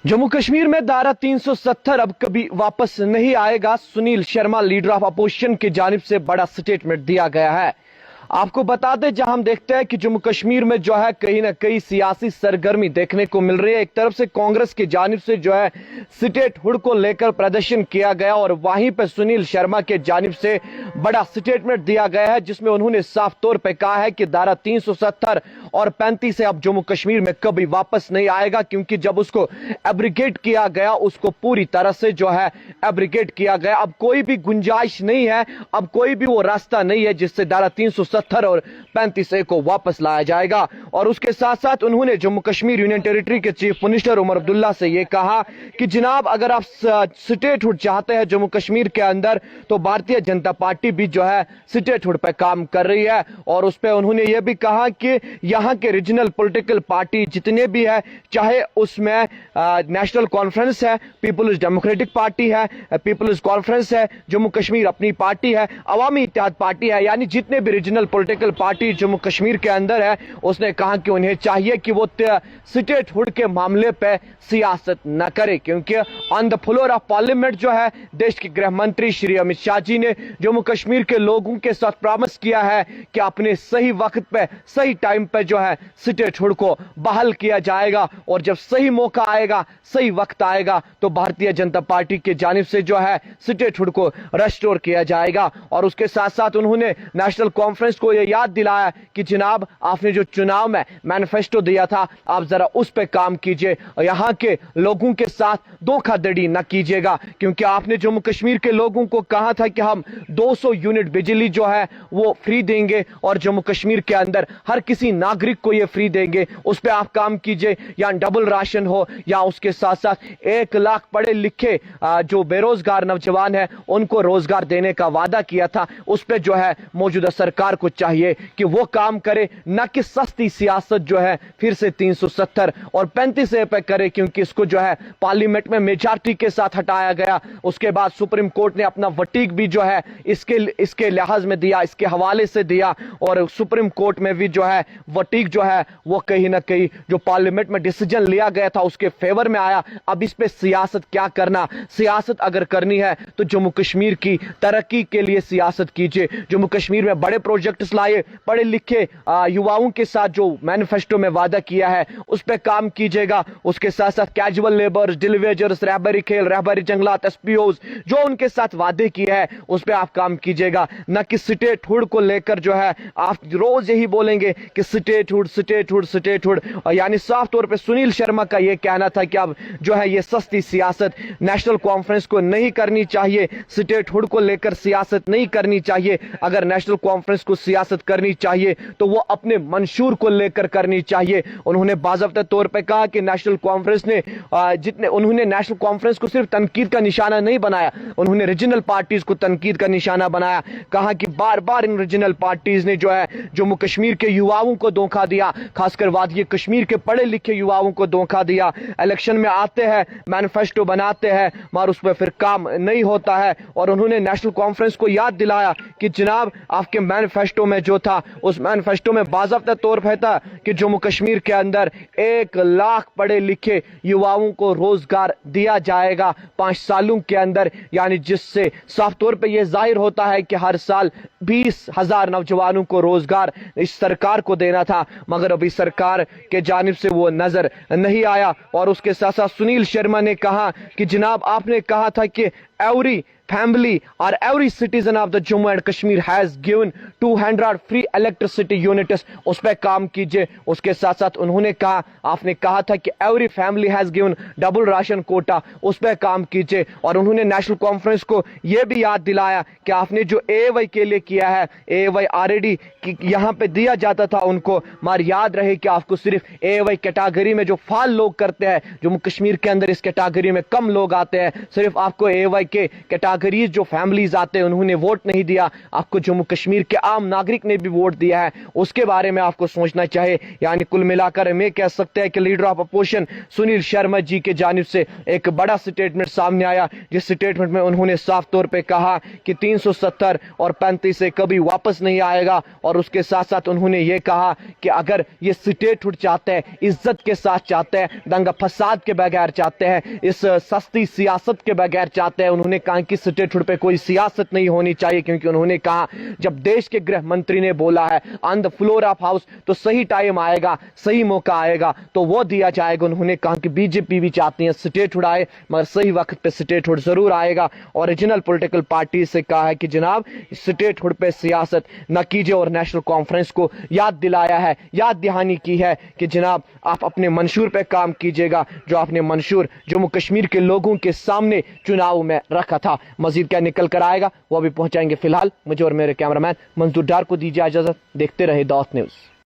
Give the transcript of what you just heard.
जम्मू कश्मीर में धारा 370 अब कभी वापस नहीं आएगा। Sunil Sharma leader of opposition की जानिब से बड़ा स्टेटमेंट दिया गया है। आपको बता दें, जहां हम देखते हैं कि जम्मू कश्मीर में जो है कहीं ना कहीं सियासी सरगर्मी देखने को मिल रही है। एक तरफ से कांग्रेस की जानिब से जो है स्टेटहुड को लेकर प्रदर्शन किया गया और वहीं पर सुनील शर्मा के जानिब से बड़ा स्टेटमेंट दिया गया है, जिसमें उन्होंने साफ तौर पर कहा है कि धारा 370 और 35 से अब जम्मू कश्मीर में कभी वापस नहीं आएगा, क्योंकि जब उसको एब्रिगेट किया गया उसको पूरी तरह से जो है एब्रिगेट किया गया। अब कोई भी गुंजाइश नहीं है, अब कोई भी वो रास्ता नहीं है जिससे धारा 370 और 35 ए को वापस लाया जाएगा। और उसके साथ साथ उन्होंने जम्मू कश्मीर यूनियन टेरिटरी के चीफ मिनिस्टर उमर अब्दुल्ला से यह कहा कि जनाब, अगर आप स्टेटहुड चाहते हैं जम्मू कश्मीर के अंदर तो भारतीय जनता पार्टी भी जो है स्टेटहुड पर काम कर रही है। और उस पर उन्होंने यह भी कहा कि यहाँ के रीजनल पॉलिटिकल पार्टी जितने भी है, चाहे उसमें नेशनल कॉन्फ्रेंस है, पीपल्स डेमोक्रेटिक पार्टी है, पीपल्स कॉन्फ्रेंस है, जम्मू कश्मीर अपनी पार्टी है, अवामी इत्तेहाद पार्टी है, यानी जितने भी regional political party Jammu Kashmir के अंदर है, उसने कहा कि उन्हें चाहिए कि वो स्टेटहुड के मामले पे सियासत न करे, क्योंकि on the floor of parliament जो है देश के गृह मंत्री श्री अमित शाह जी ने जम्मू कश्मीर के लोगों के साथ प्रॉमिस किया है कि अपने सही वक्त पे सही टाइम पे जो है स्टेटहुड को बहाल किया जाएगा। और जब सही मौका आएगा, सही वक्त आएगा, तो भारतीय जनता पार्टी की जानिब से जो है स्टेटहुड को रेस्टोर किया जाएगा। और उसके साथ साथ उन्होंने नेशनल कॉन्फ्रेंस को यह याद दिलाया कि जनाब, आपने जो चुनाव में मैनिफेस्टो दिया था, आप जरा उस पर काम कीजिए, यहाँ के लोगों के साथ धोखाधड़ी न कीजिएगा, क्योंकि आपने जम्मू कश्मीर के लोगों को कहा था कि हम 200 यूनिट बिजली जो है वो फ्री देंगे और जम्मू कश्मीर के अंदर हर किसी नागरिक को ये फ्री देंगे। उस पर आप काम कीजिए, या डबल राशन हो, या उसके साथ साथ 1 लाख पढ़े लिखे जो बेरोजगार नौजवान है उनको रोजगार देने का वादा किया था। उस पर जो है मौजूदा सरकार को चाहिए कि वो काम करे, न कि सस्ती सियासत जो है फिर से 370 और 35 पे करे, क्योंकि इसको जो है पार्लियामेंट में मेजॉरिटी के साथ हटाया गया। उसके बाद सुप्रीम कोर्ट ने अपना वटीक भी जो है इसके लिहाज में दिया, इसके हवाले से दिया, और सुप्रीम कोर्ट में भी जो है वटीक जो है वो कहीं ना कहीं जो पार्लियामेंट में डिसीजन लिया गया था उसके फेवर में आया। अब इस पे सियासत क्या करना, सियासत अगर करनी है तो जम्मू कश्मीर की तरक्की के लिए सियासत कीजिए। जम्मू कश्मीर में बड़े प्रोजेक्ट्स लाए, पढ़े लिखे युवाओं के साथ जो मैनिफेस्टो में वादा किया है उस पर काम कीजिएगा। उसके साथ साथ कैजुअल लेबर्स, डिलीवेजर्स, रहबरी खेल, रहबरी जंगलात, एसपीओज जो उनके साथ वादे किए हैं उस पर आप काम कीजिएगा, न कि स्टेटहुड को लेकर जो है आप रोज यही बोलेंगे कि स्टेटहुड स्टेटहुड स्टेटहुड। यानी साफ तौर पे सुनील शर्मा का यह कहना था कि अब जो है ये सस्ती सियासत नेशनल कॉन्फ्रेंस को नहीं करनी चाहिए, स्टेटहुड को लेकर सियासत नहीं करनी चाहिए। अगर नेशनल कॉन्फ्रेंस को सियासत करनी चाहिए तो वो अपने मंशूर को लेकर करनी चाहिए। उन्होंने बाज़ाब्ता तौर पे कहा कि नेशनल कॉन्फ्रेंस ने उन्होंने नेशनल कॉन्फ्रेंस को सिर्फ तनकीद का निशाना नहीं बनाया, उन्होंने रीजनल पार्टीज को तनकीद का निशाना बनाया। कहा कि बार बार इन रीजनल पार्टीज ने जो है जम्मू कश्मीर के युवाओं को धोखा दिया, खासकर वादी कश्मीर के पढ़े लिखे युवाओं को धोखा दिया। इलेक्शन में आते हैं, मैनिफेस्टो बनाते हैं, मगर उस पर फिर काम नहीं होता है। और उन्होंने नेशनल कॉन्फ्रेंस को याद दिलाया कि जनाब, आपके मैनिफेस्टो में जो था उस मैनिफेस्टो में बाज़ाब्ता तौर पर था कि जम्मू कश्मीर के अंदर 1 लाख पढ़े लिखे युवाओं को रोजगार दिया जाएगा 5 सालों के अंदर, यानी जिससे साफ तौर पे यह जाहिर होता है कि हर साल 20,000 नौजवानों को रोजगार इस सरकार को देना था, मगर अभी सरकार के जानिब से वो नजर नहीं आया। और उसके साथ साथ सुनील शर्मा ने कहा कि जनाब, आपने कहा था कि every family or every citizen of the Jammu and Kashmir has given 200 free electricity units, उस पर काम कीजिए। उसके साथ साथ उन्होंने कहा, आपने कहा था कि every family has given double ration quota, उस पर काम कीजिए। और उन्होंने नेशनल कॉन्फ्रेंस को यह भी याद दिलाया कि आपने जो AY के लिए किया है, AY ऑलरेडी यहाँ पे दिया जाता था उनको, मगर याद रहे कि आपको सिर्फ AY कैटेगरी में जो फाल लोग करते हैं, जम्मू कश्मीर के अंदर इस कैटेगरी में कम लोग आते हैं, सिर्फ आपको AY के कैटेगरीज जो फैमिलीज आते हैं उन्होंने वोट नहीं दिया, आपको जम्मू कश्मीर के आम नागरिक ने भी वोट दिया है, उसके बारे में आपको सोचना चाहिए। यानी कुल मिलाकर हमें कह सकते हैं कि leader of opposition Sunil Sharma ji के जानिब से एक बड़ा स्टेटमेंट सामने आया, जिस स्टेटमेंट में उन्होंने साफ तौर पे कहा कि 370 और 35 से कभी वापस नहीं आएगा। और उसके साथ साथ उन्होंने ये कहा कि अगर ये स्टेटहुड चाहते हैं, इज्जत के साथ चाहते हैं, दंगा फसाद के बगैर चाहते हैं, इस सस्ती सियासत के बगैर चाहते हैं, उन्होंने कहा कि स्टेटहुड पे कोई सियासत नहीं होनी चाहिए, क्योंकि उन्होंने कहा जब देश के गृह मंत्री ने बोला है on the floor of house तो सही टाइम आएगा, सही मौका आएगा तो वो दिया जाएगा। उन्होंने कहा कि बीजेपी भी चाहती है स्टेटहुड आए, मगर सही वक्त पे स्टेटहुड जरूर आएगा। ओरिजिनल पॉलिटिकल पार्टी से कहा है कि जनाब स्टेटहुड पे सियासत न कीजिए, और नेशनल कॉन्फ्रेंस को याद दिलाया है, याद दहानी की है कि जनाब आप अपने मंशूर पे काम कीजिएगा, जो आपने मंशूर जम्मू कश्मीर के लोगों के सामने चुनाव में रखा था। मजीद क्या निकल कर आएगा वो भी पहुंचाएंगे। फिलहाल मुझे और मेरे कैमरामैन मंजूर डार को दीजिए इजाजत। देखते रहे दावत न्यूज।